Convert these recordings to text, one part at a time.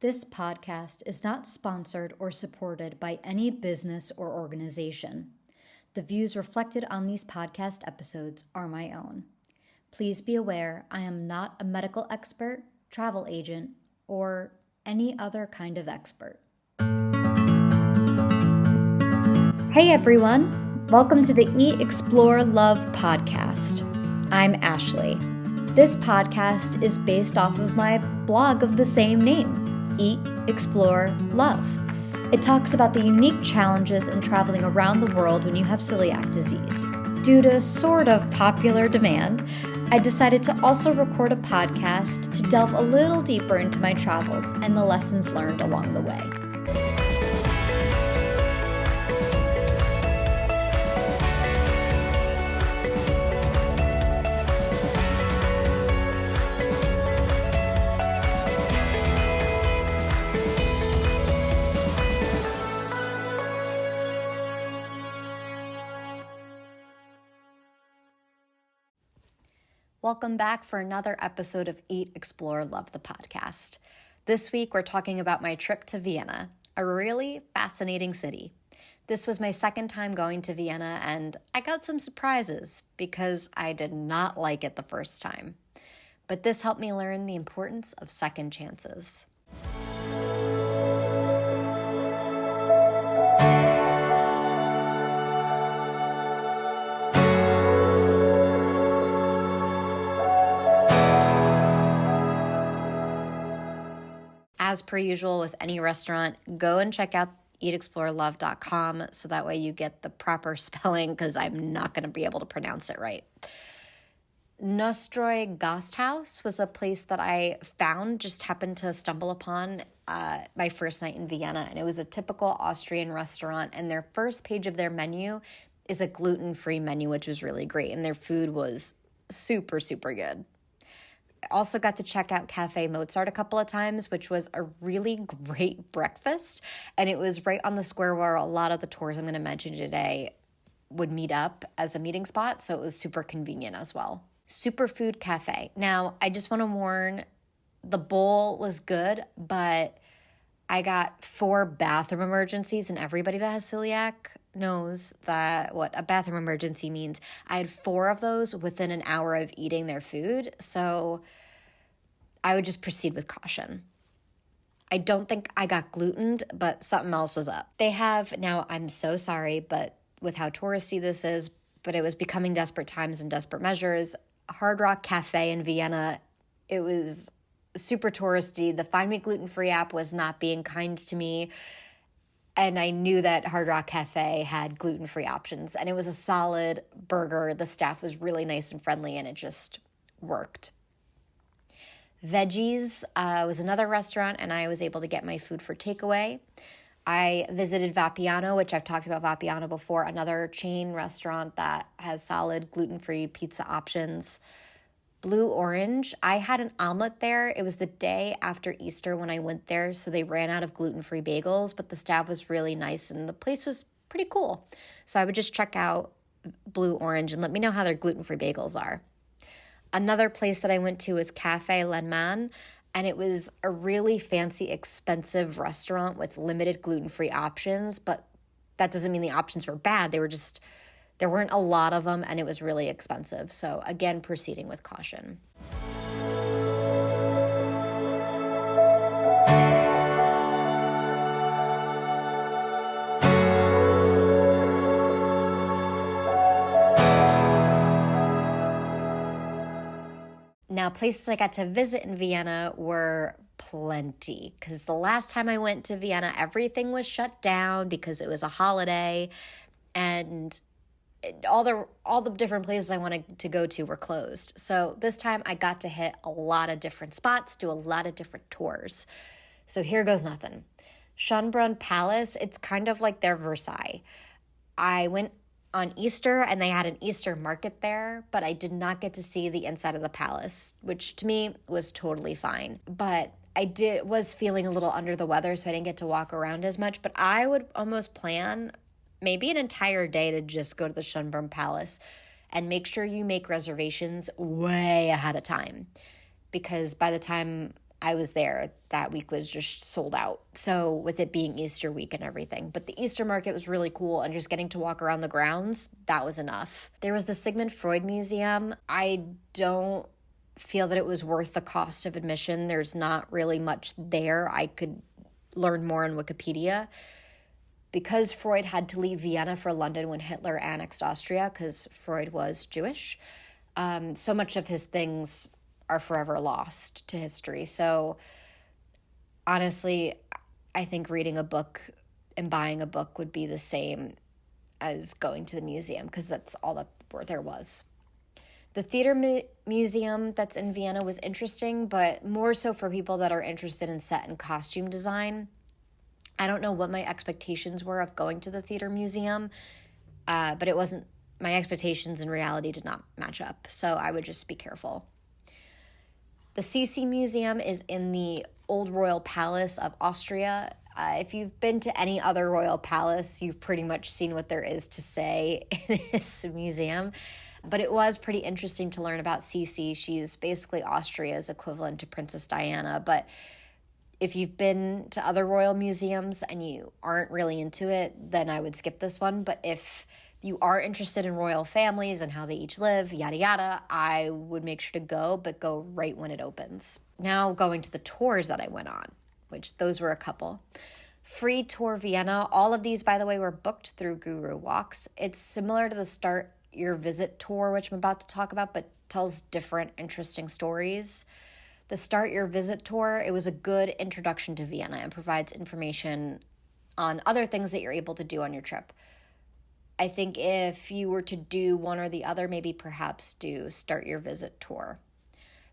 This podcast is not sponsored or supported by any business or organization. The views reflected on these podcast episodes are my own. Please be aware I am not a medical expert, travel agent, or any other kind of expert. Hey everyone, welcome to the Eat, Explore, Love podcast. I'm Ashley. This podcast is based off of my blog of the same name, Eat, Explore, Love. It talks about the unique challenges in traveling around the world when you have celiac disease. Due to sort of popular demand, I decided to also record a podcast to delve a little deeper into my travels and the lessons learned along the way. Welcome back for another episode of Eat, Explore, Love the podcast. This week we're talking about my trip to Vienna, a really fascinating city. This was my second time going to Vienna and I got some surprises because I did not like it the first time. But this helped me learn the importance of second chances. As per usual with any restaurant, go and check out hieatexplorelove.com so that way you get the proper spelling because I'm not going to be able to pronounce it right. Nostroy Gasthaus was a place that I just happened to stumble upon my first night in Vienna, and it was a typical Austrian restaurant, and their first page of their menu is a gluten-free menu, which was really great, and their food was super, super good. I also got to check out Cafe Mozart a couple of times, which was a really great breakfast. And it was right on the square where a lot of the tours I'm going to mention today would meet up as a meeting spot. So it was super convenient as well. Superfood Cafe. Now, I just want to warn, the bowl was good, but I got 4 bathroom emergencies, and everybody that has celiac knows that what a bathroom emergency means. I had 4 of those within an hour of eating their food, so I would just proceed with caution. I don't think I got glutened, but something else was up. They have, now I'm so sorry, but with how touristy this is, but it was becoming desperate times and desperate measures. Hard Rock Cafe in Vienna, it was super touristy. The Find Me Gluten-Free app was not being kind to me. And I knew that Hard Rock Cafe had gluten-free options. And it was a solid burger. The staff was really nice and friendly, and it just worked. Veggies was another restaurant, and I was able to get my food for takeaway. I visited Vapiano, which I've talked about Vapiano before, another chain restaurant that has solid gluten-free pizza options. Blue Orange, I had an omelet there. It was the day after Easter when I went there, so they ran out of gluten-free bagels, but the staff was really nice and the place was pretty cool. So I would just check out Blue Orange and let me know how their gluten-free bagels are. Another place that I went to was Cafe Lenman, and it was a really fancy, expensive restaurant with limited gluten-free options, but that doesn't mean the options were bad. There weren't a lot of them, and it was really expensive. So again, proceeding with caution. Now, places I got to visit in Vienna were plenty, because the last time I went to Vienna, everything was shut down because it was a holiday, and all the different places I wanted to go to were closed. So this time I got to hit a lot of different spots, do a lot of different tours. So here goes nothing. Schönbrunn Palace, it's kind of like their Versailles. I went on Easter and they had an Easter market there, but I did not get to see the inside of the palace, which to me was totally fine. But I was feeling a little under the weather, so I didn't get to walk around as much, but I would almost plan maybe an entire day to just go to the Schönbrunn Palace, and make sure you make reservations way ahead of time, because by the time I was there, that week was just sold out. So with it being Easter week and everything. But the Easter market was really cool, and just getting to walk around the grounds, that was enough. There was the Sigmund Freud Museum. I don't feel that it was worth the cost of admission. There's not really much there. I could learn more on Wikipedia. Because Freud had to leave Vienna for London when Hitler annexed Austria, because Freud was Jewish, so much of his things are forever lost to history. So honestly, I think reading a book and buying a book would be the same as going to the museum, because that's all that there was. The theater museum that's in Vienna was interesting, but more so for people that are interested in set and costume design. I don't know what my expectations were of going to the theater museum, but it wasn't, my expectations in reality did not match up, so I would just be careful. The CC Museum is in the Old Royal Palace of Austria. If you've been to any other royal palace, you've pretty much seen what there is to say in this museum. But it was pretty interesting to learn about CC. She's basically Austria's equivalent to Princess Diana. But if you've been to other royal museums and you aren't really into it, then I would skip this one. But if you are interested in royal families and how they each live, yada yada, I would make sure to go, but go right when it opens. Now going to the tours that I went on, which those were a couple. Free Tour Vienna. All of these, by the way, were booked through Guru Walks. It's similar to the Start Your Visit tour, which I'm about to talk about, but tells different interesting stories. The Start Your Visit tour, it was a good introduction to Vienna and provides information on other things that you're able to do on your trip. I think if you were to do one or the other, maybe perhaps do Start Your Visit tour.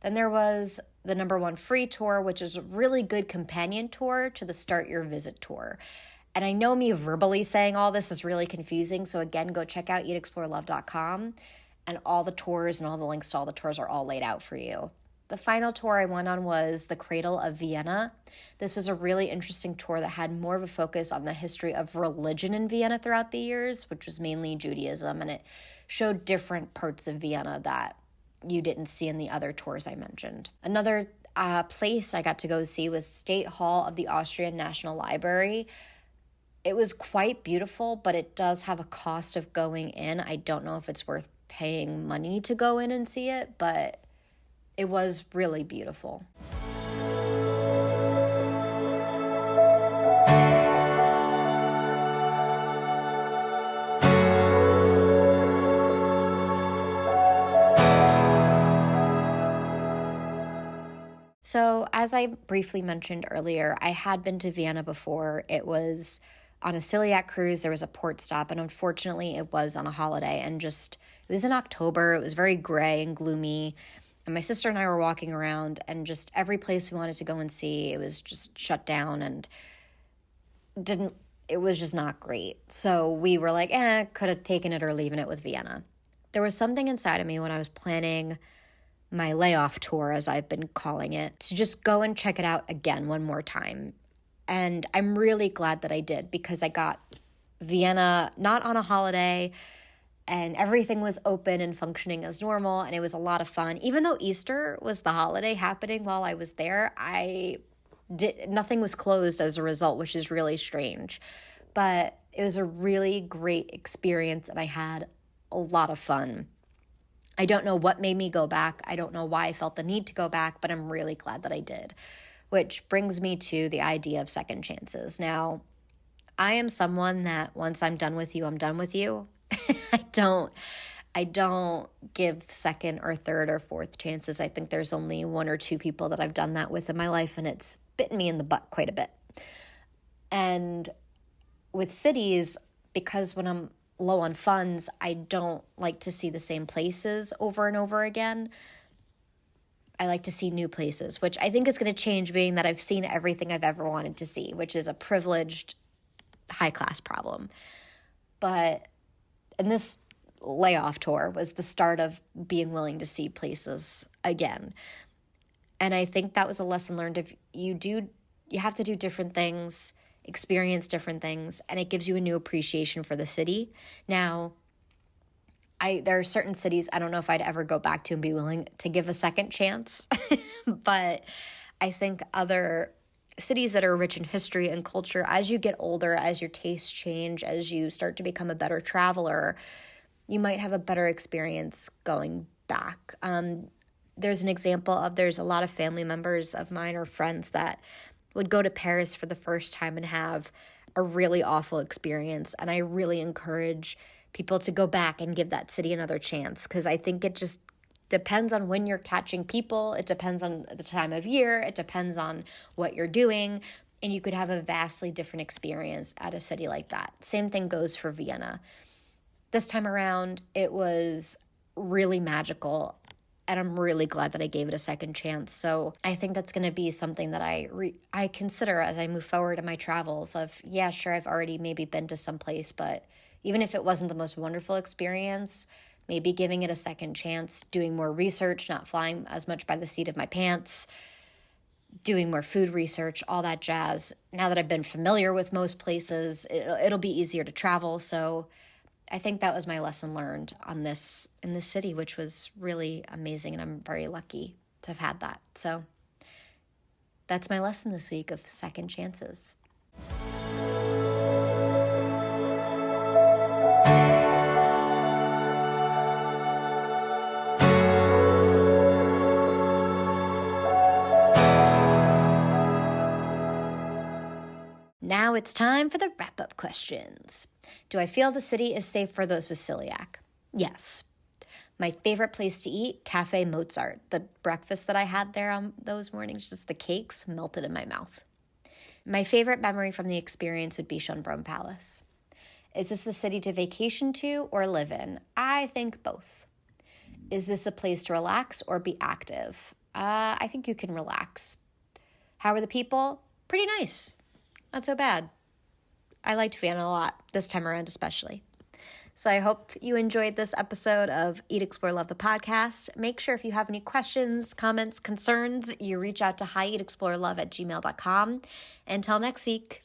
Then there was the #1 free tour, which is a really good companion tour to the Start Your Visit tour. And I know me verbally saying all this is really confusing, so again, go check out hieatexplorelove.com, and all the tours and all the links to all the tours are all laid out for you. The final tour I went on was the Cradle of Vienna. This was a really interesting tour that had more of a focus on the history of religion in Vienna throughout the years, which was mainly Judaism, and it showed different parts of Vienna that you didn't see in the other tours I mentioned. Another place I got to go see was State Hall of the Austrian National Library. It was quite beautiful, but it does have a cost of going in. I don't know if it's worth paying money to go in and see it, but it was really beautiful. So as I briefly mentioned earlier, I had been to Vienna before. It was on a celiac cruise. There was a port stop, and unfortunately it was on a holiday, and it was in October. It was very gray and gloomy. And my sister and I were walking around, and just every place we wanted to go and see, it was just shut down, and it was just not great. So we were like, could have taken it or leaving it with Vienna. There was something inside of me when I was planning my layoff tour, as I've been calling it, to just go and check it out again one more time. And I'm really glad that I did, because I got Vienna not on a holiday, and everything was open and functioning as normal, and it was a lot of fun. Even though Easter was the holiday happening while I was there, nothing was closed as a result, which is really strange. But it was a really great experience, and I had a lot of fun. I don't know what made me go back. I don't know why I felt the need to go back, but I'm really glad that I did. Which brings me to the idea of second chances. Now, I am someone that once I'm done with you, I'm done with you. I don't give second or third or fourth chances. I think there's only one or two people that I've done that with in my life, and it's bitten me in the butt quite a bit. And with cities, because when I'm low on funds, I don't like to see the same places over and over again. I like to see new places, which I think is going to change, being that I've seen everything I've ever wanted to see, which is a privileged, high-class problem. And this layoff tour was the start of being willing to see places again. And I think that was a lesson learned. If you have to do different things, experience different things, and it gives you a new appreciation for the city. Now, there are certain cities I don't know if I'd ever go back to and be willing to give a second chance, but I think other cities that are rich in history and culture, as you get older, as your tastes change, as you start to become a better traveler, you might have a better experience going back. There's an example of, there's a lot of family members of mine or friends that would go to Paris for the first time and have a really awful experience. And I really encourage people to go back and give that city another chance, because I think it just depends on when you're catching people. It depends on the time of year. It depends on what you're doing. And you could have a vastly different experience at a city like that. Same thing goes for Vienna. This time around, it was really magical, and I'm really glad that I gave it a second chance. So I think that's going to be something that I consider as I move forward in my travels of, yeah, sure, I've already maybe been to some place, but even if it wasn't the most wonderful experience, maybe giving it a second chance, doing more research, not flying as much by the seat of my pants, doing more food research, all that jazz. Now that I've been familiar with most places, it'll be easier to travel. So I think that was my lesson learned in this city, which was really amazing, and I'm very lucky to have had that. So that's my lesson this week of second chances. Now it's time for the wrap-up questions. Do I feel the city is safe for those with celiac? Yes. My favorite place to eat, Cafe Mozart. The breakfast that I had there on those mornings, just the cakes melted in my mouth. My favorite memory from the experience would be Schönbrunn Palace. Is this a city to vacation to or live in? I think both. Is this a place to relax or be active? I think you can relax. How are the people? Pretty nice. Not so bad. I liked Vienna a lot, this time around especially. So I hope you enjoyed this episode of Eat, Explore, Love the podcast. Make sure if you have any questions, comments, concerns, you reach out to hieatexplorelove@gmail.com. Until next week.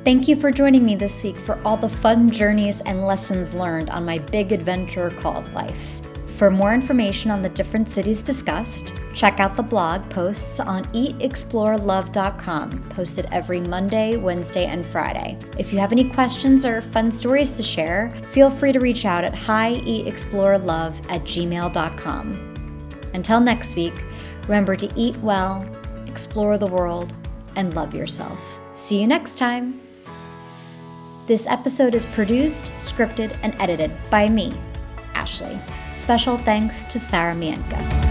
Thank you for joining me this week for all the fun journeys and lessons learned on my big adventure called life. For more information on the different cities discussed, check out the blog posts on hieatexplorelove.com, posted every Monday, Wednesday, and Friday. If you have any questions or fun stories to share, feel free to reach out at hieatexplorelove@gmail.com. Until next week, remember to eat well, explore the world, and love yourself. See you next time. This episode is produced, scripted, and edited by me, Ashley. Special thanks to Sarah Mientka.